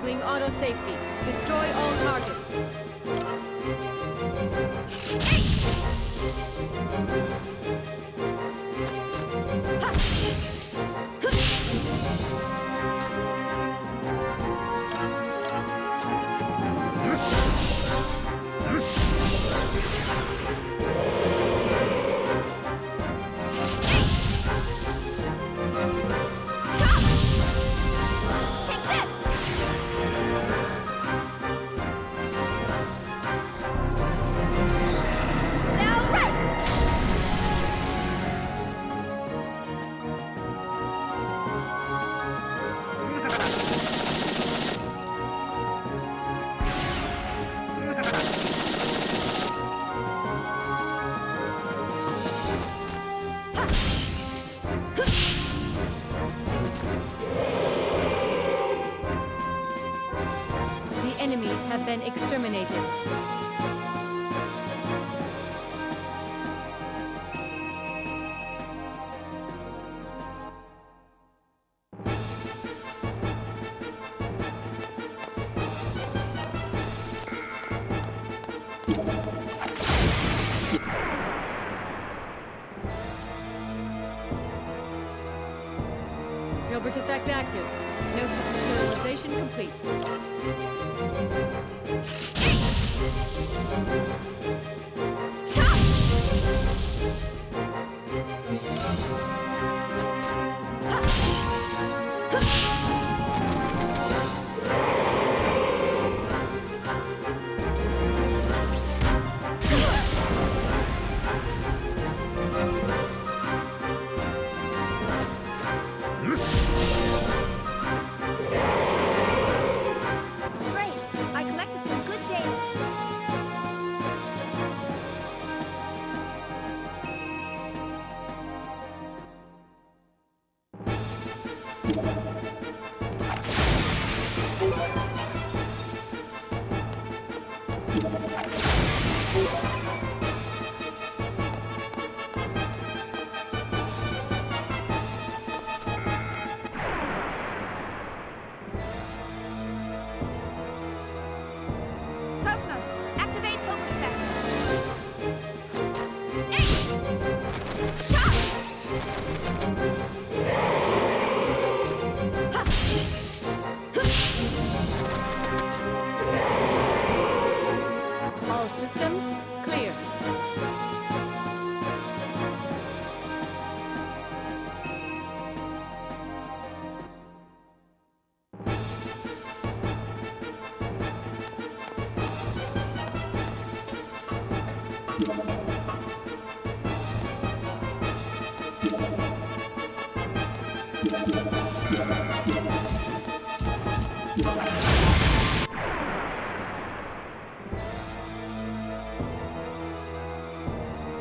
Enabling auto safety. Destroy all targets. Enemies have been exterminated. Gilbert effect active. Gnosis materialization complete. KOS-MOS, activate Hope effect. All systems clear.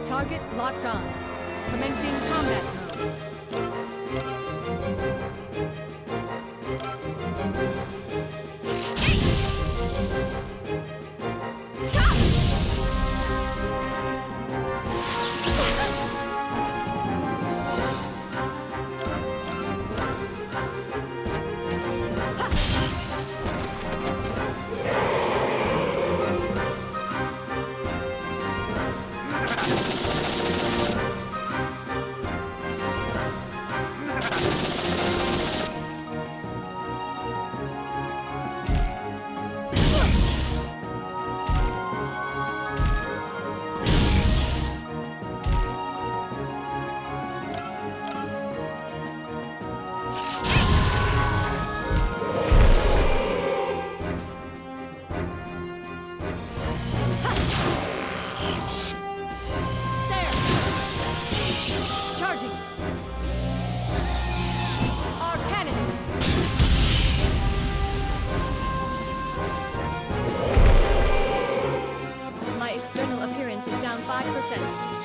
Target locked on. Commencing combat mode.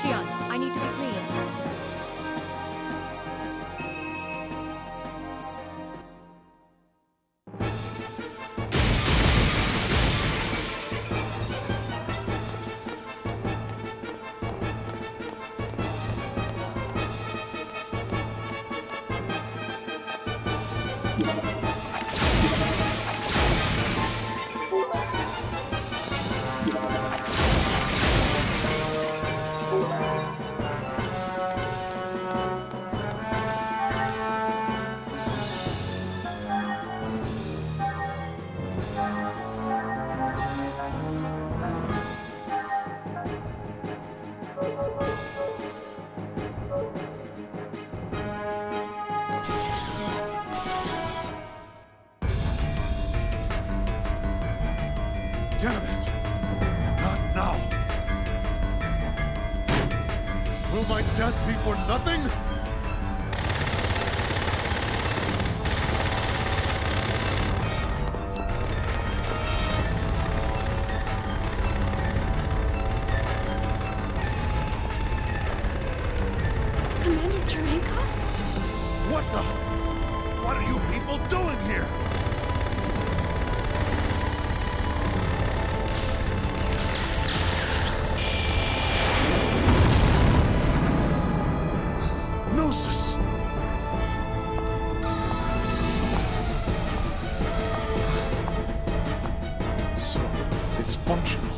Shion, I need to be clean. Will my death be for nothing? Commander Cherenkov? What the? What are you people doing here? Gnosis! So, it's functional.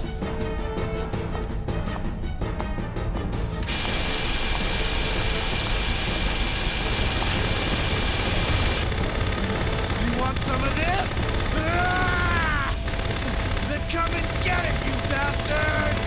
You want some of this? Ah! Then come and get it, you bastards!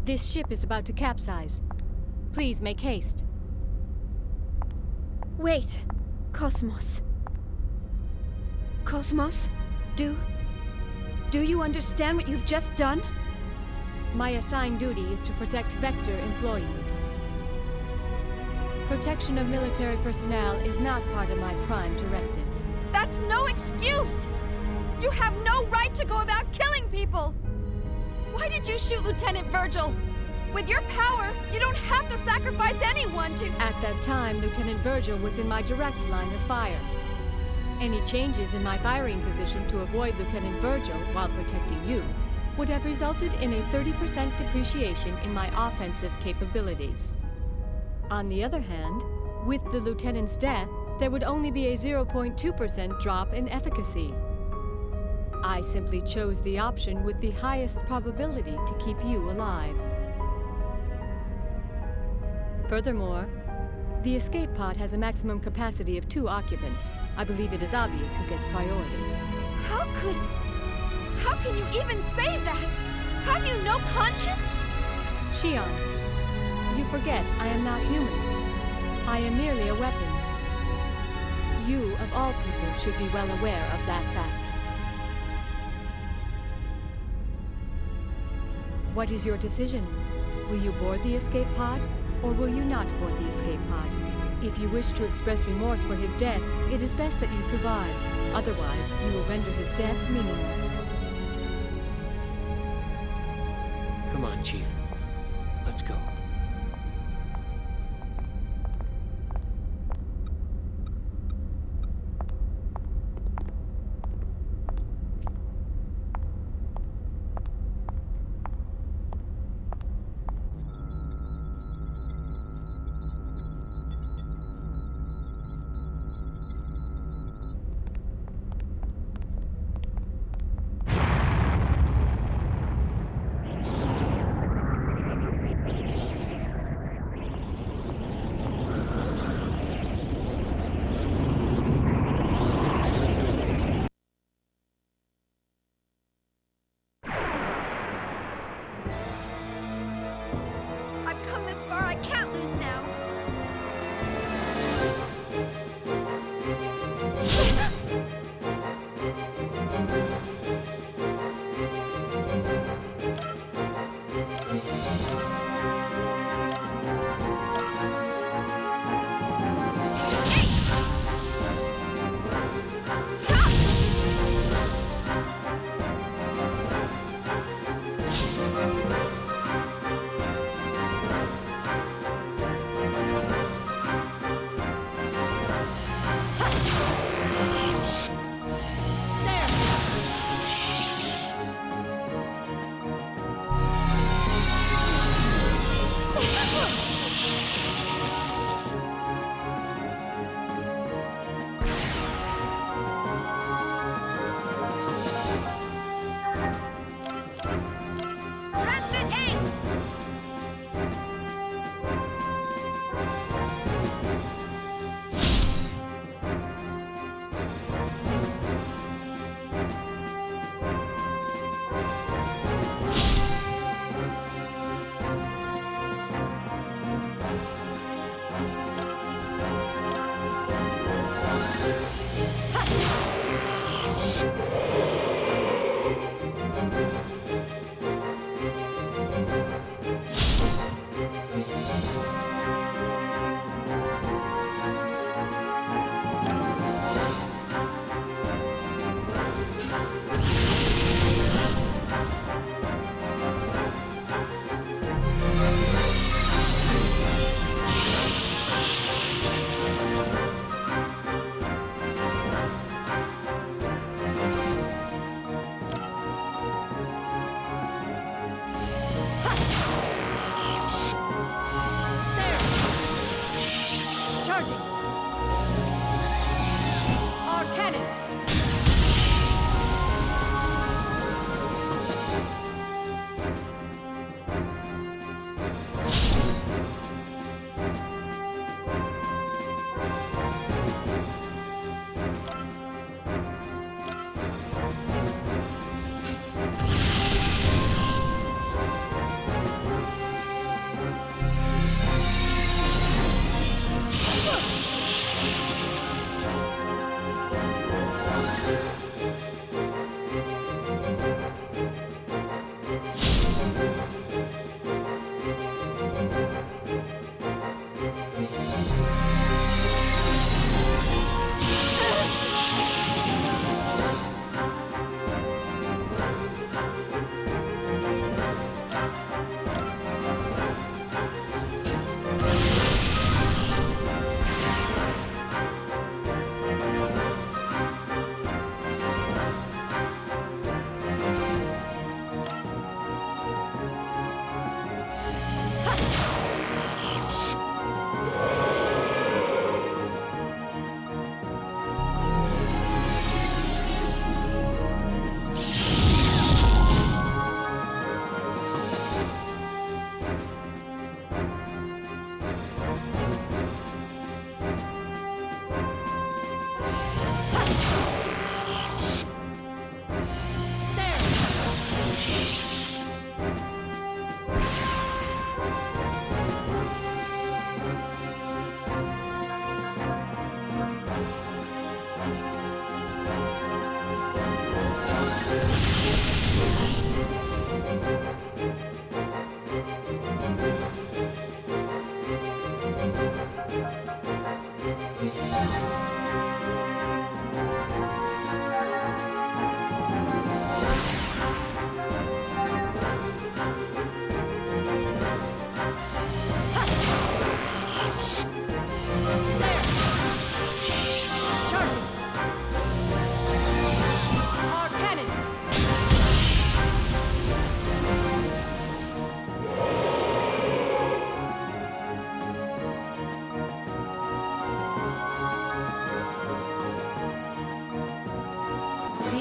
This ship is about to capsize. Please make haste. Wait. KOS-MOS. KOS-MOS? Do you understand what you've just done? My assigned duty is to protect Vector employees. Protection of military personnel is not part of my prime directive. That's no excuse! You have no right to go about killing people! Why did you shoot Lieutenant Virgil? With your power, you don't have to sacrifice anyone to— At that time, Lieutenant Virgil was in my direct line of fire. Any changes in my firing position to avoid Lieutenant Virgil while protecting you would have resulted in a 30% depreciation in my offensive capabilities. On the other hand, with the Lieutenant's death, there would only be a 0.2% drop in efficacy. I simply chose the option with the highest probability to keep you alive. Furthermore, the escape pod has a maximum capacity of 2 occupants. I believe it is obvious who gets priority. How can you even say that? Have you no conscience? Shion, you forget I am not human. I am merely a weapon. You, of all people, should be well aware of that fact. What is your decision? Will you board the escape pod, or will you not board the escape pod? If you wish to express remorse for his death, it is best that you survive. Otherwise, you will render his death meaningless. Come on, Chief. Let's go. can't lose now.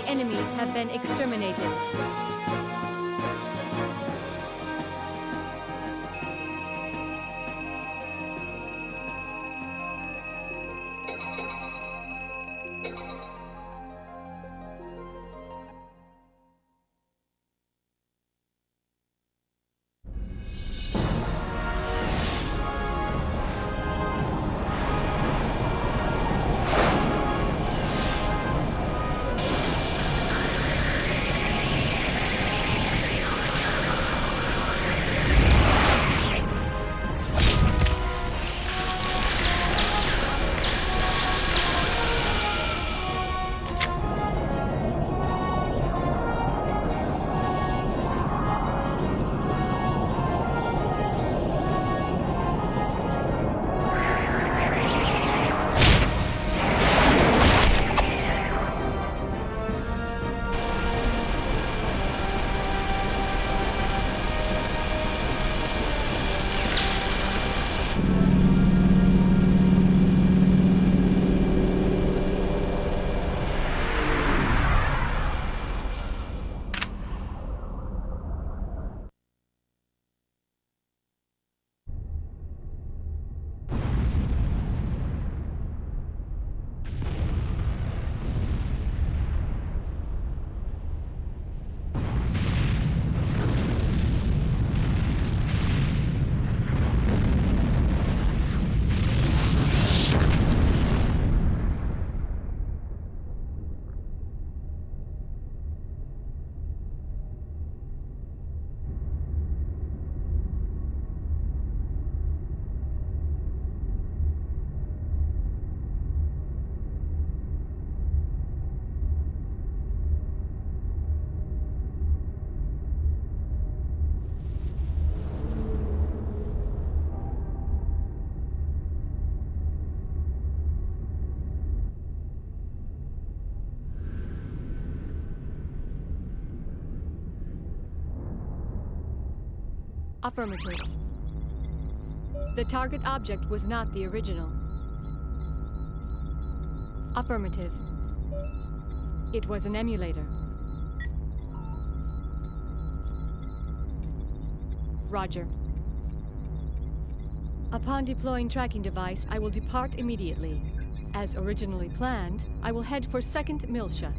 Enemies have been exterminated. Affirmative. The target object was not the original. Affirmative. It was an emulator. Roger. Upon deploying tracking device, I will depart immediately. As originally planned, I will head for 2nd Miltia.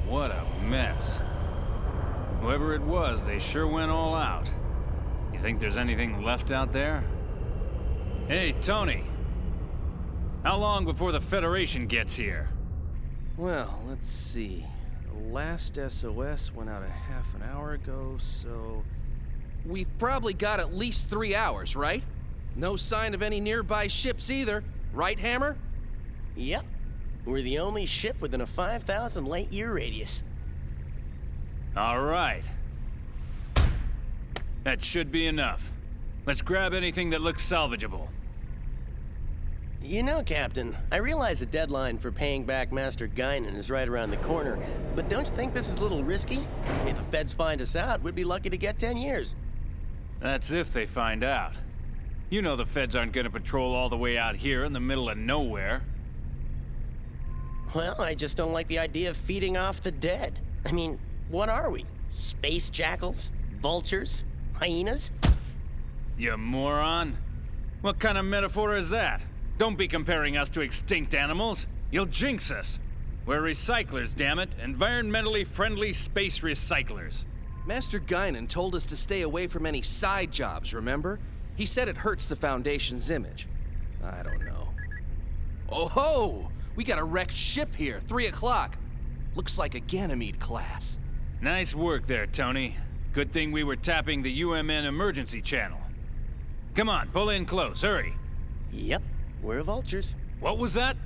What a mess. Whoever it was, they sure went all out. You think there's anything left out there? Hey, Tony. How long before the Federation gets here? Well, let's see. The last SOS went out a half an hour ago, so... We've probably got at least 3 hours, right? No sign of any nearby ships either, right, Hammer? Yep. We're the only ship within a 5,000 light-year radius. All right. That should be enough. Let's grab anything that looks salvageable. You know, Captain, I realize the deadline for paying back Master Guinan is right around the corner, but don't you think this is a little risky? If the feds find us out, we'd be lucky to get 10 years. That's if they find out. You know the feds aren't gonna patrol all the way out here in the middle of nowhere. Well, I just don't like the idea of feeding off the dead. I mean, what are we? Space jackals? Vultures? Hyenas? You moron. What kind of metaphor is that? Don't be comparing us to extinct animals. You'll jinx us. We're recyclers, damn it. Environmentally friendly space recyclers. Master Guinan told us to stay away from any side jobs, remember? He said it hurts the Foundation's image. I don't know. Oh ho! We got a wrecked ship here, 3 o'clock. Looks like a Ganymede class. Nice work there, Tony. Good thing we were tapping the UMN emergency channel. Come on, pull in close, hurry. Yep, we're vultures. What was that?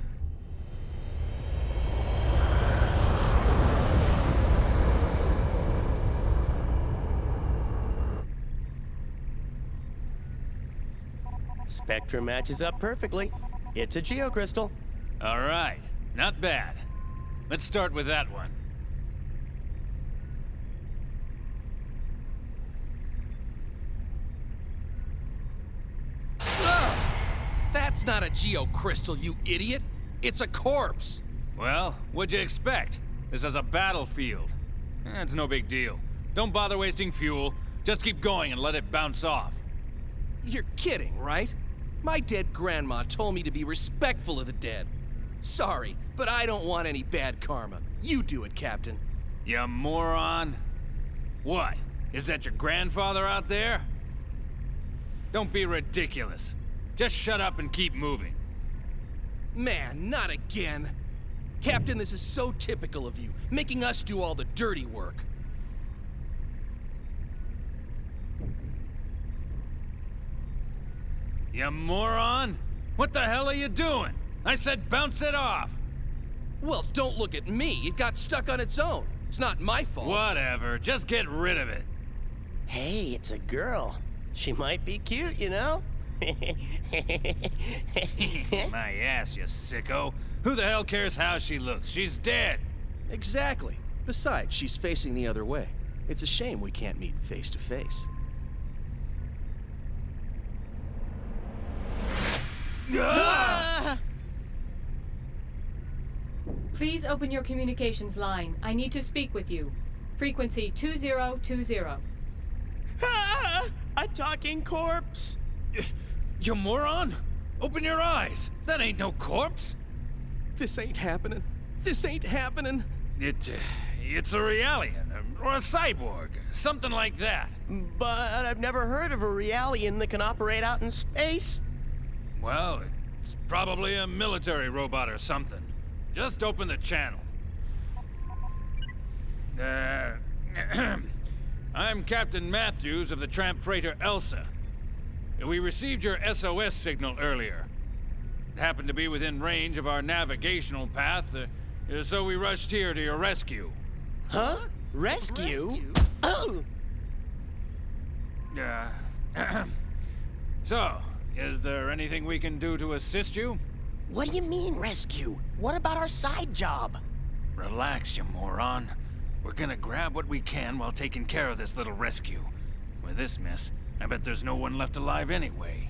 Spectrum matches up perfectly. It's a geocrystal. All right, not bad. Let's start with that one. Ugh! That's not a geocrystal, you idiot! It's a corpse! Well, what'd you expect? This is a battlefield. It's no big deal. Don't bother wasting fuel. Just keep going and let it bounce off. You're kidding, right? My dead grandma told me to be respectful of the dead. Sorry, but I don't want any bad karma. You do it, Captain. You moron. What? Is that your grandfather out there? Don't be ridiculous. Just shut up and keep moving. Man, not again. Captain, this is so typical of you, making us do all the dirty work. You moron! What the hell are you doing? I said bounce it off! Well, don't look at me. It got stuck on its own. It's not my fault. Whatever, just get rid of it. Hey, it's a girl. She might be cute, you know? My ass, you sicko. Who the hell cares how she looks? She's dead. Exactly. Besides, she's facing the other way. It's a shame we can't meet face to face. Ah! Please open your communications line. I need to speak with you. Frequency 2020. Ah! A talking corpse! You moron! Open your eyes! That ain't no corpse! This ain't happening. This ain't happening. It's a Realian, or a cyborg, something like that. But I've never heard of a Realian that can operate out in space. Well, it's probably a military robot or something. Just open the channel. I'm Captain Matthews of the tramp freighter Elsa. We received your SOS signal earlier. It happened to be within range of our navigational path, so we rushed here to your rescue. Huh? Rescue? Oh! So, is there anything we can do to assist you? What do you mean, rescue? What about our side job? Relax, you moron. We're gonna grab what we can while taking care of this little rescue. With this mess, I bet there's no one left alive anyway.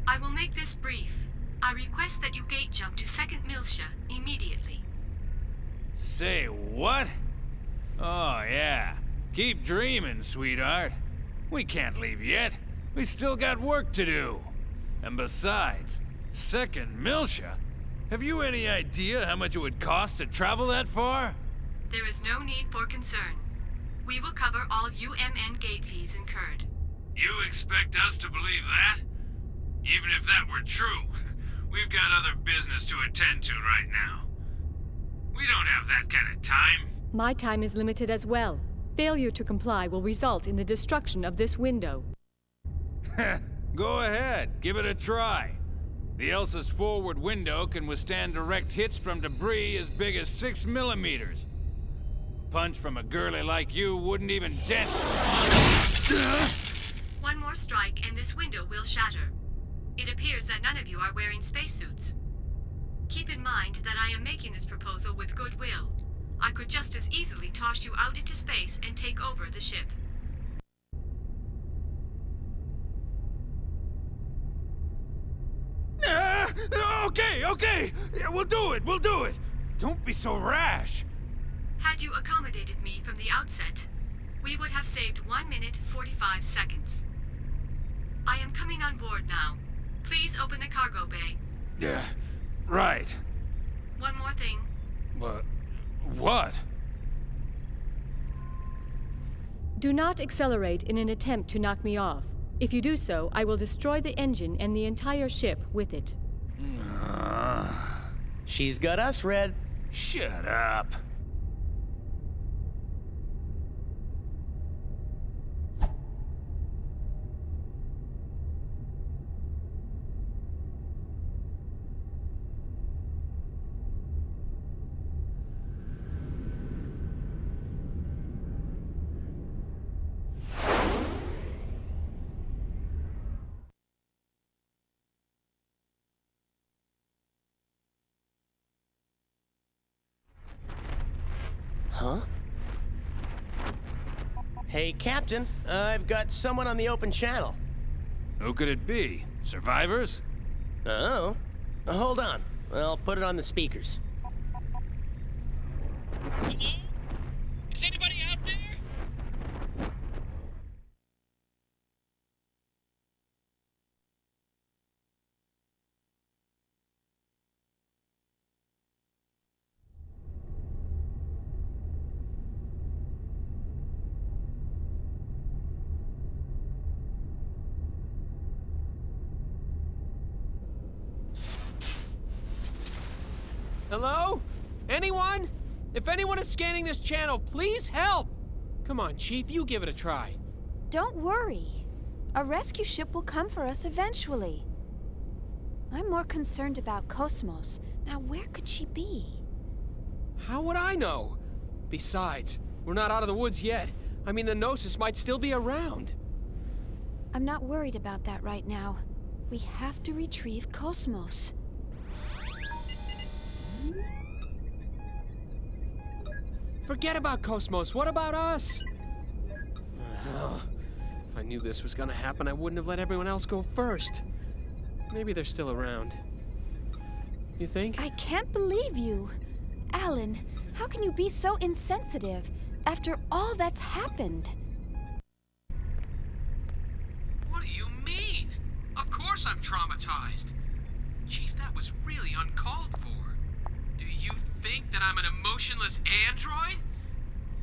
I will make this brief. I request that you gate jump to 2nd Miltia immediately. Say what? Oh, yeah. Keep dreaming, sweetheart. We can't leave yet. We still got work to do. And besides, 2nd Miltia? Have you any idea how much it would cost to travel that far? There is no need for concern. We will cover all UMN gate fees incurred. You expect us to believe that? Even if that were true, we've got other business to attend to right now. We don't have that kind of time. My time is limited as well. Failure to comply will result in the destruction of this window. Go ahead, give it a try. The Elsa's forward window can withstand direct hits from debris as big as 6 millimeters. A punch from a girlie like you wouldn't even dent. One more strike and this window will shatter. It appears that none of you are wearing spacesuits. Keep in mind that I am making this proposal with goodwill. I could just as easily toss you out into space and take over the ship. Okay. Yeah, we'll do it. Don't be so rash. Had you accommodated me from the outset, we would have saved 1 minute 45 seconds. I am coming on board now. Please open the cargo bay. Yeah, right. One more thing. What? Do not accelerate in an attempt to knock me off. If you do so, I will destroy the engine and the entire ship with it. She's got us, Red. Shut up. Huh? Hey, Captain. I've got someone on the open channel. Who could it be? Survivors? Oh. Hold on. I'll put it on the speakers. Hello? Is anybody out there? Hello? Anyone? If anyone is scanning this channel, please help! Come on, Chief, you give it a try. Don't worry. A rescue ship will come for us eventually. I'm more concerned about KOS-MOS. Now, where could she be? How would I know? Besides, we're not out of the woods yet. I mean, the Gnosis might still be around. I'm not worried about that right now. We have to retrieve KOS-MOS. Forget about KOS-MOS. What about us? If I knew this was gonna happen, I wouldn't have let everyone else go first. Maybe they're still around. You think? I can't believe you. Alan, how can you be so insensitive after all that's happened? What do you mean? Of course I'm traumatized. Chief, that was really uncalled for. Do you think that I'm an emotionless android?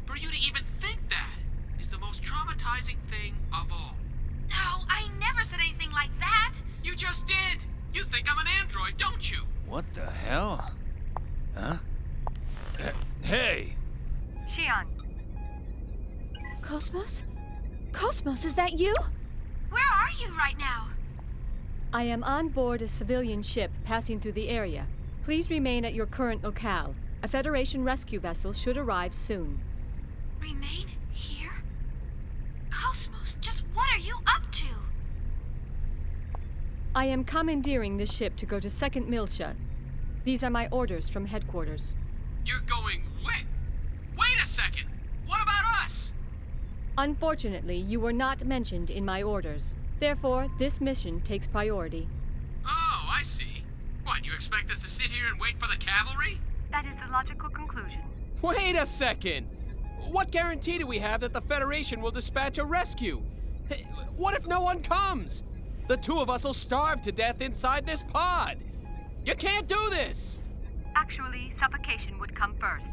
For you to even think that is the most traumatizing thing of all. No, I never said anything like that. You just did! You think I'm an android, don't you? What the hell? Huh? Hey! Shion, KOS-MOS? KOS-MOS, is that you? Where are you right now? I am on board a civilian ship passing through the area. Please remain at your current locale. A Federation rescue vessel should arrive soon. Remain here? KOS-MOS, just what are you up to? I am commandeering this ship to go to 2nd Miltia. These are my orders from headquarters. You're going wait a second! What about us? Unfortunately, you were not mentioned in my orders. Therefore, this mission takes priority. Oh, I see. What, you expect us to sit here and wait for the cavalry? That is the logical conclusion. Wait a second! What guarantee do we have that the Federation will dispatch a rescue? Hey, what if no one comes? The two of us will starve to death inside this pod. You can't do this! Actually, suffocation would come first.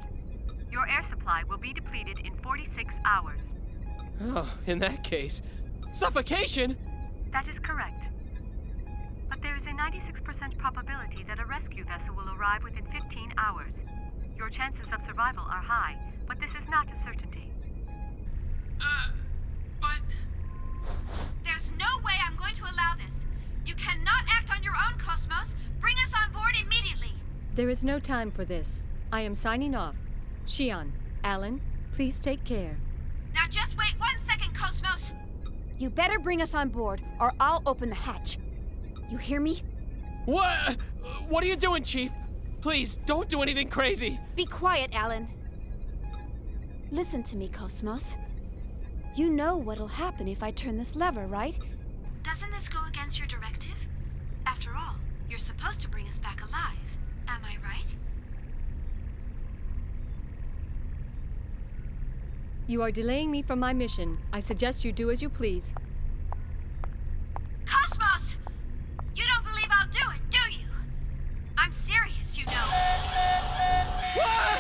Your air supply will be depleted in 46 hours. Oh, in that case, suffocation? That is correct. But there is a 96% probability that a rescue vessel will arrive within 15 hours. Your chances of survival are high, but this is not a certainty. But... There's no way I'm going to allow this. You cannot act on your own, KOS-MOS. Bring us on board immediately. There is no time for this. I am signing off. Shion, Alan, please take care. Now just wait 1 second, KOS-MOS. You better bring us on board, or I'll open the hatch. You hear me? What? What are you doing, Chief? Please, don't do anything crazy. Be quiet, Alan. Listen to me, KOS-MOS. You know what'll happen if I turn this lever, right? Doesn't this go against your directive? After all, you're supposed to bring us back alive. Am I right? You are delaying me from my mission. I suggest you do as you please. KOS-MOS! You don't believe I'll do it, do you? I'm serious, you know. Ah!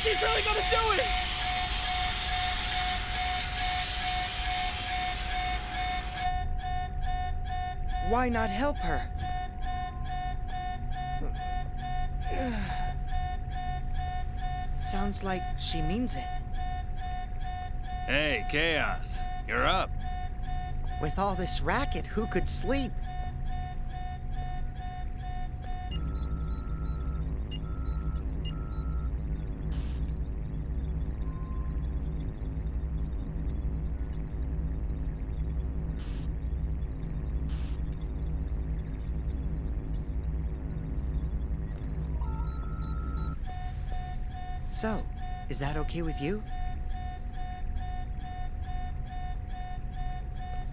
She's really gonna do it! Why not help her? Sounds like she means it. Hey, Chaos. You're up. With all this racket, who could sleep? So, is that okay with you?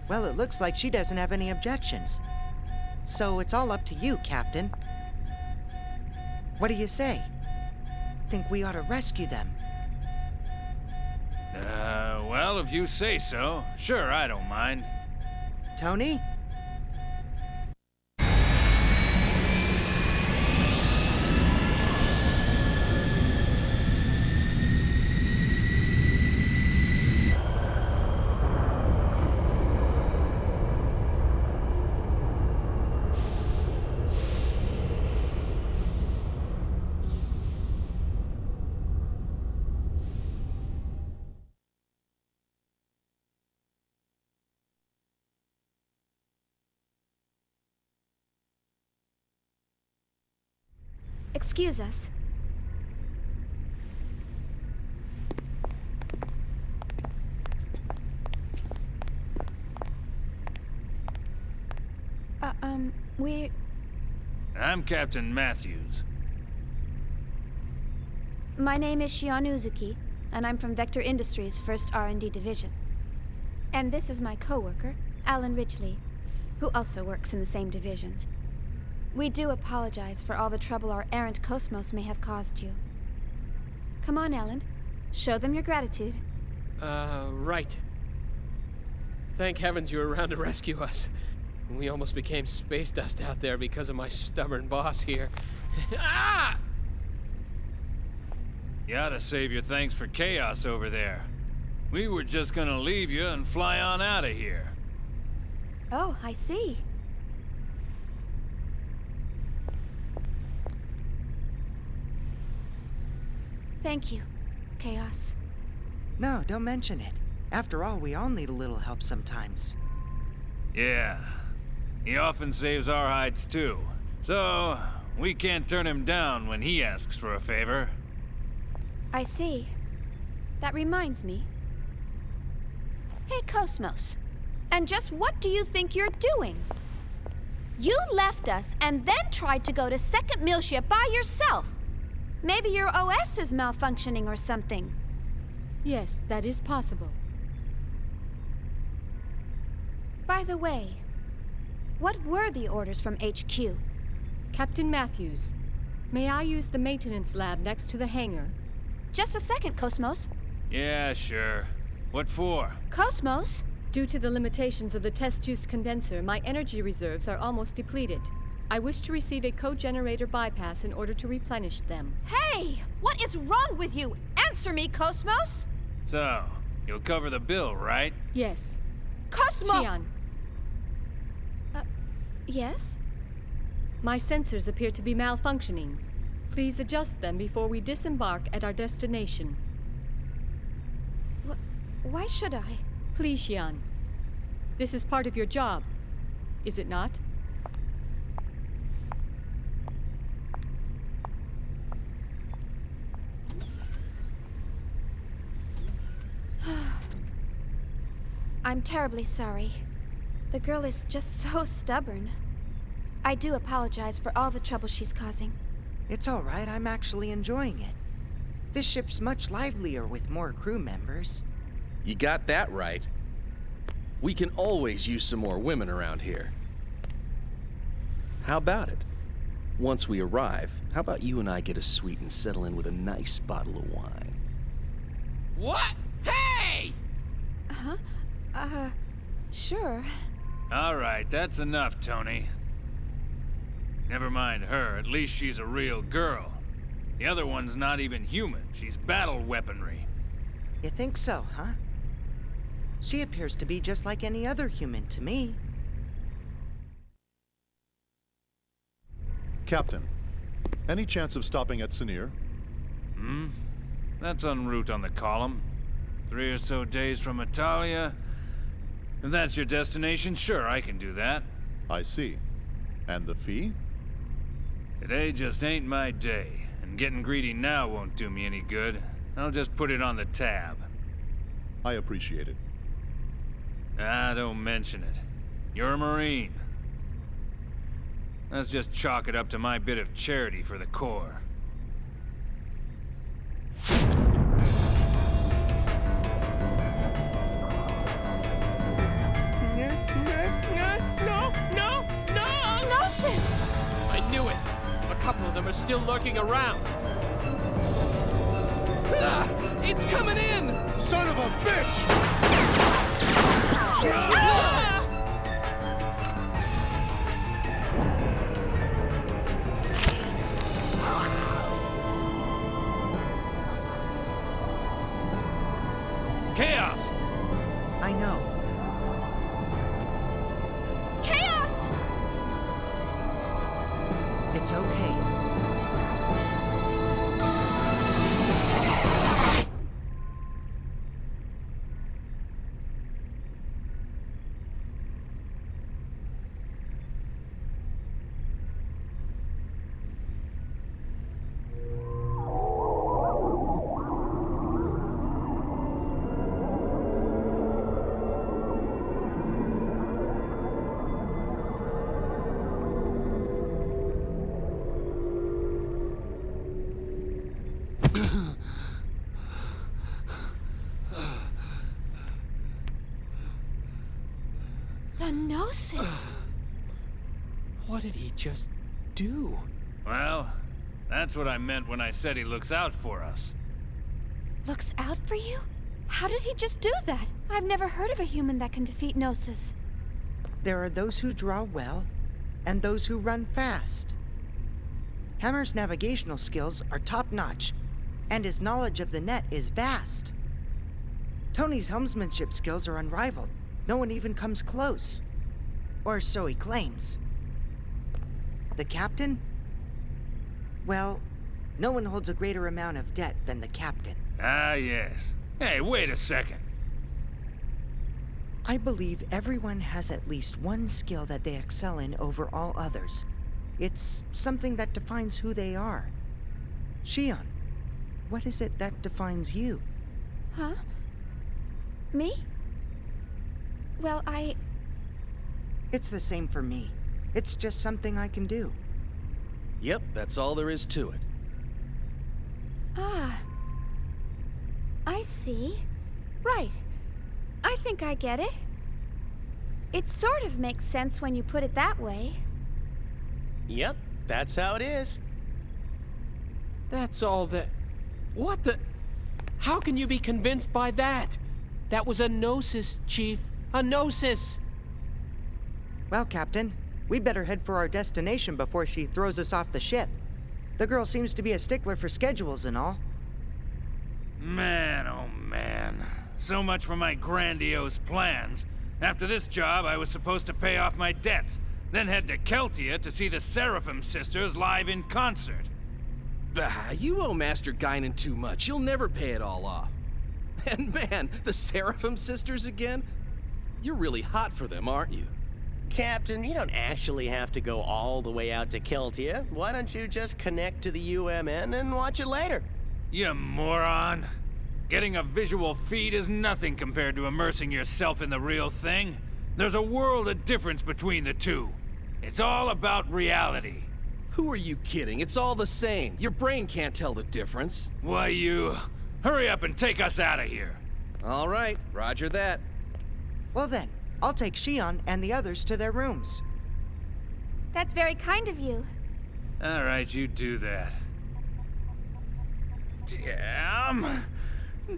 Well, it looks like she doesn't have any objections. So it's all up to you, Captain. What do you say? Think we ought to rescue them? Well, if you say so. Sure, I don't mind. Tony? Excuse us. I'm Captain Matthews. My name is Shion Uzuki, and I'm from Vector Industries' 1st R&D Division. And this is my co-worker, Alan Ridgely, who also works in the same division. We do apologize for all the trouble our errant KOS-MOS may have caused you. Come on, Alan. Show them your gratitude. Right. Thank heavens you were around to rescue us. We almost became space dust out there because of my stubborn boss here. Ah! You ought to save your thanks for chaos over there. We were just gonna leave you and fly on out of here. Oh, I see. Thank you, Chaos. No, don't mention it. After all, we all need a little help sometimes. Yeah. He often saves our hides too. So, we can't turn him down when he asks for a favor. I see. That reminds me. Hey, KOS-MOS. And just what do you think you're doing? You left us and then tried to go to second Miltia by yourself. Maybe your OS is malfunctioning or something. Yes, that is possible. By the way, what were the orders from HQ? Captain Matthews, may I use the maintenance lab next to the hangar? Just a second, KOS-MOS. Yeah, sure. What for? KOS-MOS? Due to the limitations of the test-juice condenser, my energy reserves are almost depleted. I wish to receive a co-generator bypass in order to replenish them. Hey! What is wrong with you? Answer me, KOS-MOS! So, you'll cover the bill, right? Yes. KOS-MOS! Shion, Yes? my sensors appear to be malfunctioning. Please adjust them before we disembark at our destination. Why should I? Please, Shion. This is part of your job, is it not? I'm terribly sorry. The girl is just so stubborn. I do apologize for all the trouble she's causing. It's all right, I'm actually enjoying it. This ship's much livelier with more crew members. You got that right. We can always use some more women around here. How about it? Once we arrive, how about you and I get a suite and settle in with a nice bottle of wine? What? Hey! Sure. All right, that's enough, Tony. Never mind her, at least she's a real girl. The other one's not even human, she's battle weaponry. You think so, huh? She appears to be just like any other human to me. Captain, any chance of stopping at Sinir? That's en route on the column. 3 or so days from Italia. If that's your destination, sure, I can do that. I see. And the fee? Today just ain't my day, and getting greedy now won't do me any good. I'll just put it on the tab. I appreciate it. Ah, don't mention it. You're a Marine. Let's just chalk it up to my bit of charity for the Corps. No! Gnosis! I knew it! A couple of them are still lurking around. Ah! It's coming in! Son of a bitch! Chaos! I know. Chaos! It's okay. A Gnosis. What did he just do? Well, that's what I meant when I said he looks out for us. Looks out for you? How did he just do that? I've never heard of a human that can defeat Gnosis. There are those who draw well, and those who run fast. Hammer's navigational skills are top-notch, and his knowledge of the net is vast. Tony's helmsmanship skills are unrivaled. No one even comes close. Or so he claims. The captain? Well, no one holds a greater amount of debt than the captain. Ah, yes. Hey, wait a second. I believe everyone has at least one skill that they excel in over all others. It's something that defines who they are. Shion, what is it that defines you? Huh? Me? Well, It's the same for me. It's just something I can do. Yep, that's all there is to it. Ah. I see. Right. I think I get it. It sort of makes sense when you put it that way. Yep, that's how it is. That's all that... What the... How can you be convinced by that? That was a Gnosis, Chief. A Gnosis! Well, Captain, we better head for our destination before she throws us off the ship. The girl seems to be a stickler for schedules and all. Man, oh man. So much for my grandiose plans. After this job, I was supposed to pay off my debts, then head to Keltia to see the Seraphim sisters live in concert. Bah, you owe Master Guinan too much. You'll never pay it all off. And man, the Seraphim sisters again? You're really hot for them, aren't you? Captain, you don't actually have to go all the way out to Keltia. Why don't you just connect to the UMN and watch it later? You moron. Getting a visual feed is nothing compared to immersing yourself in the real thing. There's a world of difference between the two. It's all about reality. Who are you kidding? It's all the same. Your brain can't tell the difference. Why, you... Hurry up and take us out of here. All right, roger that. Well then, I'll take Shion and the others to their rooms. That's very kind of you. All right, you do that. Damn.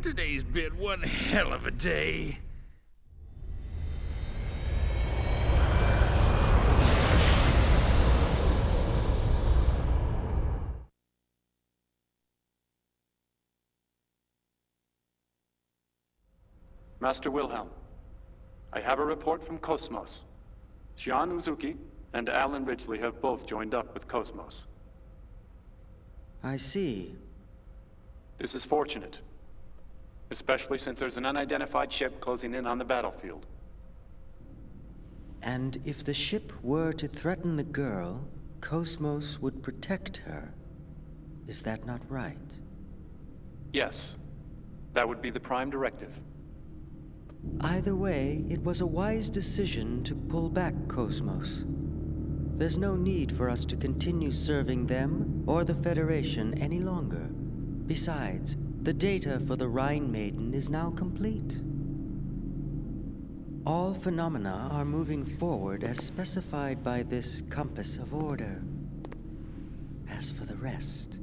Today's been one hell of a day. Master Wilhelm, I have a report from KOS-MOS. Shion Uzuki and Alan Ridgely have both joined up with KOS-MOS. I see. This is fortunate, especially since there's an unidentified ship closing in on the battlefield. And if the ship were to threaten the girl, KOS-MOS would protect her. Is that not right? Yes, that would be the prime directive. Either way, it was a wise decision to pull back KOS-MOS. There's no need for us to continue serving them or the Federation any longer. Besides, the data for the Rhine Maiden is now complete. All phenomena are moving forward as specified by this compass of order. As for the rest,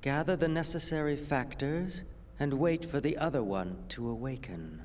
gather the necessary factors and wait for the other one to awaken.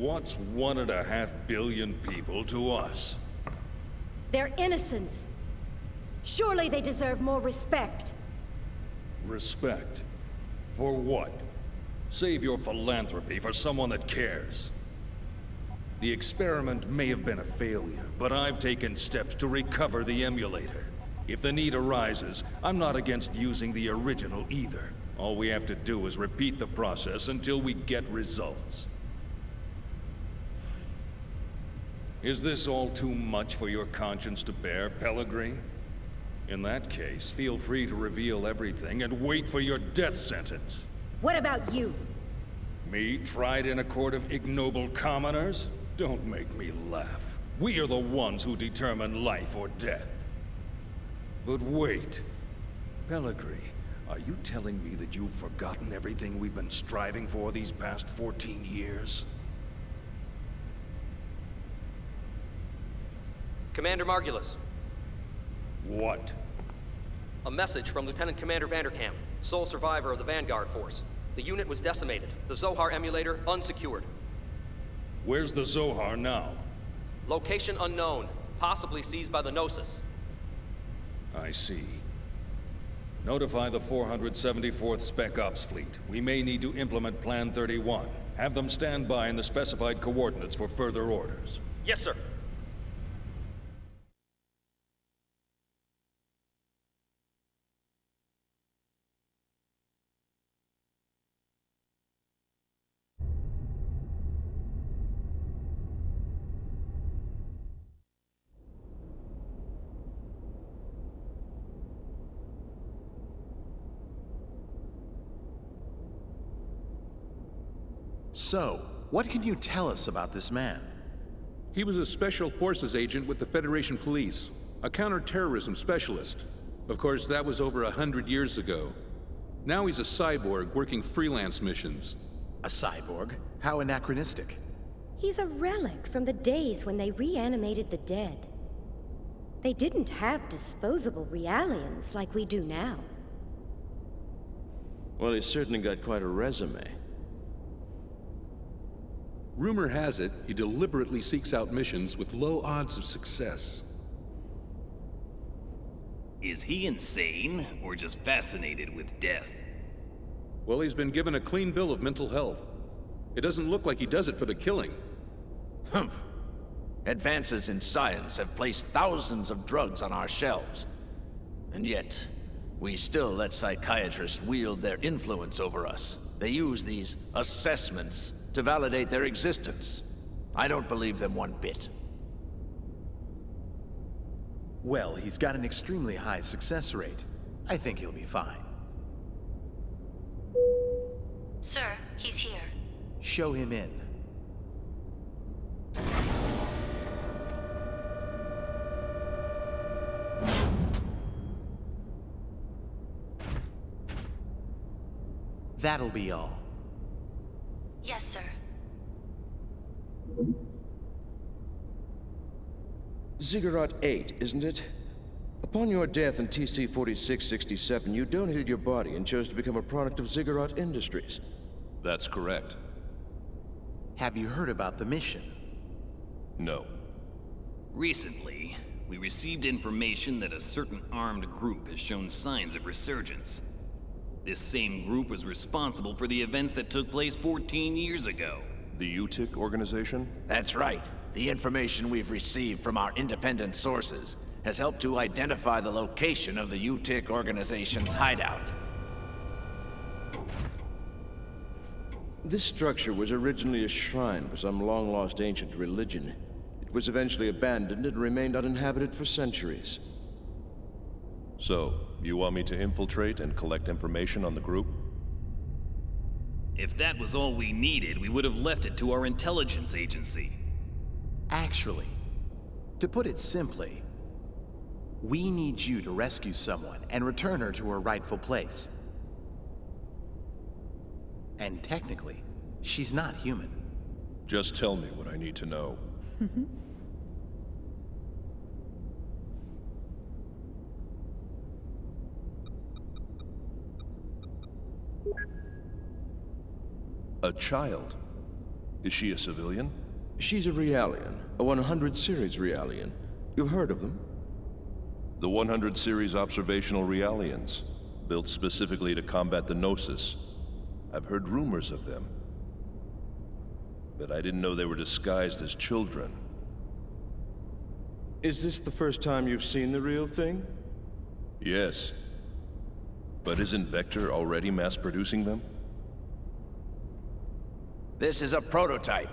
What's 1.5 billion people to us? They're innocents. Surely they deserve more respect. Respect? For what? Save your philanthropy for someone that cares. The experiment may have been a failure, but I've taken steps to recover the emulator. If the need arises, I'm not against using the original either. All we have to do is repeat the process until we get results. Is this all too much for your conscience to bear, Pellegrini? In that case, feel free to reveal everything and wait for your death sentence. What about you? Me, tried in a court of ignoble commoners? Don't make me laugh. We are the ones who determine life or death. But wait. Pellegrini, are you telling me that you've forgotten everything we've been striving for these past 14 years? Commander Margulis. What? A message from Lieutenant Commander Vanderkamp, sole survivor of the Vanguard Force. The unit was decimated. The Zohar emulator unsecured. Where's the Zohar now? Location unknown, possibly seized by the Gnosis. I see. Notify the 474th Spec Ops Fleet. We may need to implement Plan 31. Have them stand by in the specified coordinates for further orders. Yes, sir. So, what can you tell us about this man? He was a Special Forces agent with the Federation Police, a counter-terrorism specialist. Of course, that was over 100 years ago. Now he's a cyborg working freelance missions. A cyborg? How anachronistic. He's a relic from the days when they reanimated the dead. They didn't have disposable realians like we do now. Well, he's certainly got quite a resume. Rumor has it, he deliberately seeks out missions with low odds of success. Is he insane, or just fascinated with death? Well, he's been given a clean bill of mental health. It doesn't look like he does it for the killing. Humph. Advances in science have placed thousands of drugs on our shelves. And yet, we still let psychiatrists wield their influence over us. They use these assessments to validate their existence. I don't believe them one bit. Well, he's got an extremely high success rate. I think he'll be fine. Sir, he's here. Show him in. That'll be all. Yes, sir. Ziggurat 8, isn't it? Upon your death in TC-4667, you donated your body and chose to become a product of Ziggurat Industries. That's correct. Have you heard about the mission? No. Recently, we received information that a certain armed group has shown signs of resurgence. This same group was responsible for the events that took place 14 years ago. The UTIC organization? That's right. The information we've received from our independent sources has helped to identify the location of the UTIC organization's hideout. This structure was originally a shrine for some long-lost ancient religion. It was eventually abandoned and remained uninhabited for centuries. So, you want me to infiltrate and collect information on the group? If that was all we needed, we would have left it to our intelligence agency. Actually, to put it simply, we need you to rescue someone and return her to her rightful place. And technically, she's not human. Just tell me what I need to know. A child? Is she a civilian? She's a Realian, a 100 series Realian. You've heard of them? The 100 series observational Realians, built specifically to combat the Gnosis. I've heard rumors of them. But I didn't know they were disguised as children. Is this the first time you've seen the real thing? Yes. But isn't Vector already mass-producing them? This is a prototype.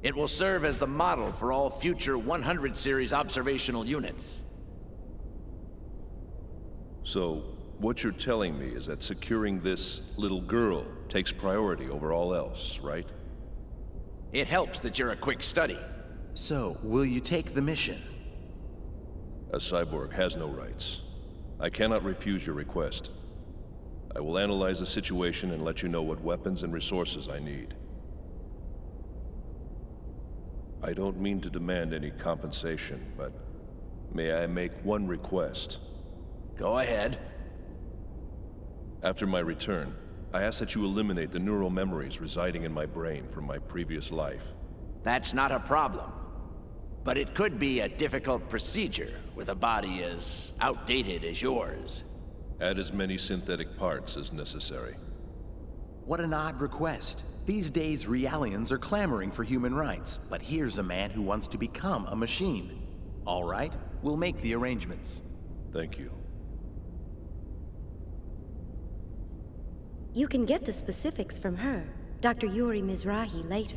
It will serve as the model for all future 100 series observational units. So, what you're telling me is that securing this little girl takes priority over all else, right? It helps that you're a quick study. So, will you take the mission? A cyborg has no rights. I cannot refuse your request. I will analyze the situation and let you know what weapons and resources I need. I don't mean to demand any compensation, but may I make one request? Go ahead. After my return, I ask that you eliminate the neural memories residing in my brain from my previous life. That's not a problem. But it could be a difficult procedure with a body as outdated as yours. Add as many synthetic parts as necessary. What an odd request. These days, Realians are clamoring for human rights, but here's a man who wants to become a machine. All right, we'll make the arrangements. Thank you. You can get the specifics from her, Dr. Yuri Mizrahi, later.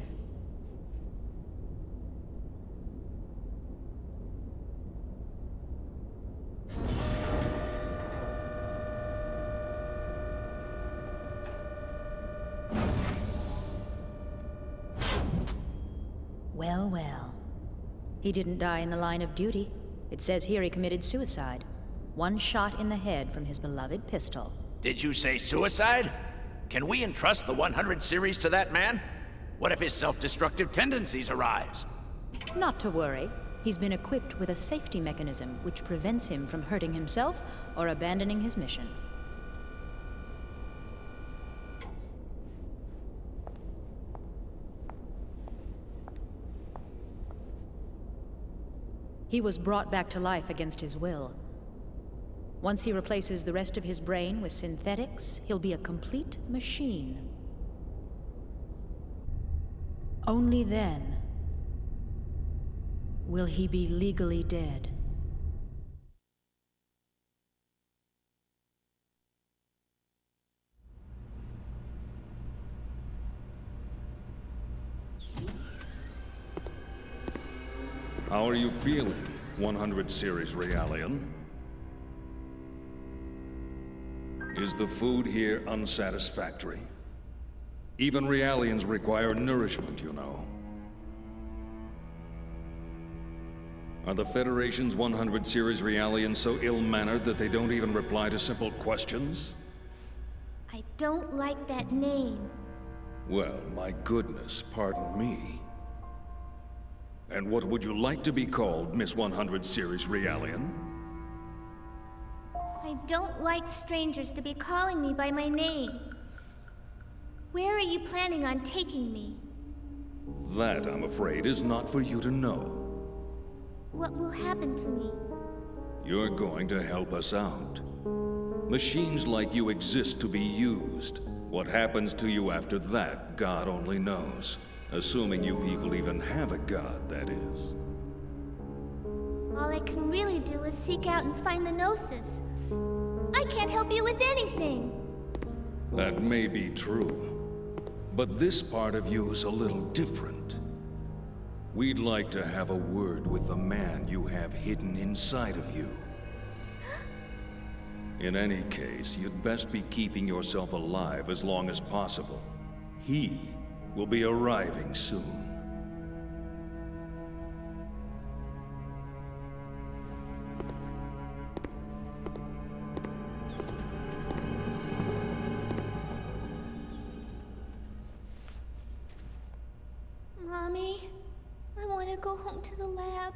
Well, well. He didn't die in the line of duty. It says here he committed suicide. One shot in the head from his beloved pistol. Did you say suicide? Can we entrust the 100 series to that man? What if his self-destructive tendencies arise? Not to worry. He's been equipped with a safety mechanism which prevents him from hurting himself or abandoning his mission. He was brought back to life against his will. Once he replaces the rest of his brain with synthetics, he'll be a complete machine. Only then will he be legally dead. How are you feeling, 100 series Realian? Is the food here unsatisfactory? Even Realians require nourishment, you know. Are the Federation's 100 series Realians so ill-mannered that they don't even reply to simple questions? I don't like that name. Well, my goodness, pardon me. And what would you like to be called, Miss 100 series Realian? I don't like strangers to be calling me by my name. Where are you planning on taking me? That, I'm afraid, is not for you to know. What will happen to me? You're going to help us out. Machines like you exist to be used. What happens to you after that, God only knows. Assuming you people even have a god, that is. All I can really do is seek out and find the Gnosis. I can't help you with anything. That may be true. But this part of you is a little different. We'd like to have a word with the man you have hidden inside of you. In any case, you'd best be keeping yourself alive as long as possible. He will be arriving soon. Mommy, I want to go home to the lab.